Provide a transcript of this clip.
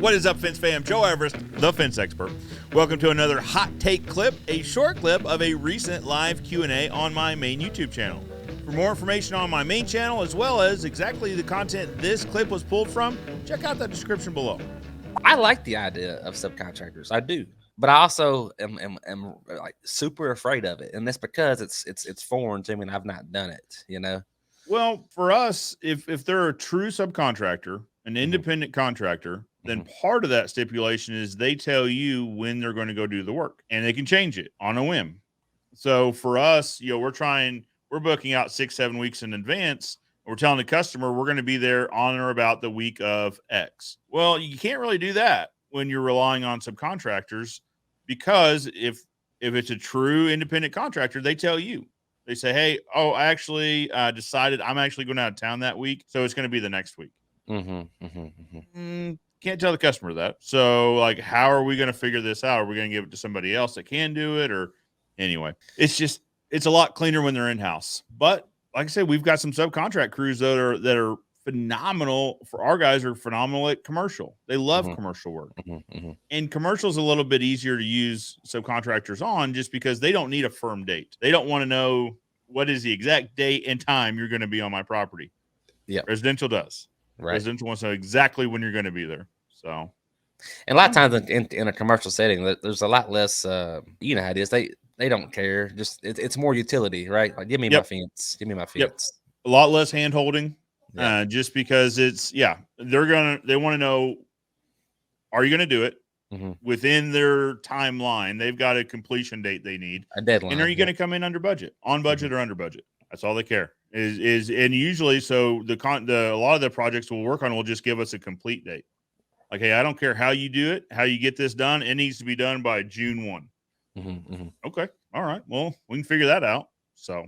What is up, Fence fam? Joe Everest, the fence expert. Welcome to another hot take clip, a short clip of a recent live Q&A on my main YouTube channel. For more information on my main channel, as well as exactly the content this clip was pulled from, check out the description below. I like the idea of subcontractors. I do. But I also am like super afraid of it. And that's because it's foreign to me and I've not done it, you know? Well, for us, if they're a true subcontractor, an independent contractor, then part of that stipulation is they tell you when they're going to go do the work, and they can change it on a whim. So for us, we're booking out 6-7 weeks in advance. We're telling the customer we're going to be there on or about the week of X. Well, you can't really do that when you're relying on subcontractors, because if it's a true independent contractor, they tell you. They say, hey, I actually decided I'm actually going out of town that week, so it's going to be the next week. Can't tell the customer that. So, like, how are we going to figure this out? Are we going to give it to somebody else that can do it? Or anyway, it's a lot cleaner when they're in-house. But like I said, we've got some subcontract crews that are phenomenal. For our guys are phenomenal at commercial. They love commercial work. And commercial is a little bit easier to use subcontractors on, just because they don't need a firm date. They don't want to know what is the exact date and time you're going to be on my property. Yeah. Residential does. Right. Residential wants to know exactly when you're going to be there. So, and a lot of times in a commercial setting, there's a lot less, you know how it is. They don't care. Just it's more utility, right? Like, give me my fence. Give me my fence. A lot less hand holding, just because they want to know, are you going to do it within their timeline? They've got a completion date they need, a deadline. And are you going to come in under budget, on budget, or under budget? That's all they care. And usually, so a lot of the projects we'll work on will just give us a complete date. Like, hey, I don't care how you do it, how you get this done. It needs to be done by June 1. Okay. All right. Well, we can figure that out. So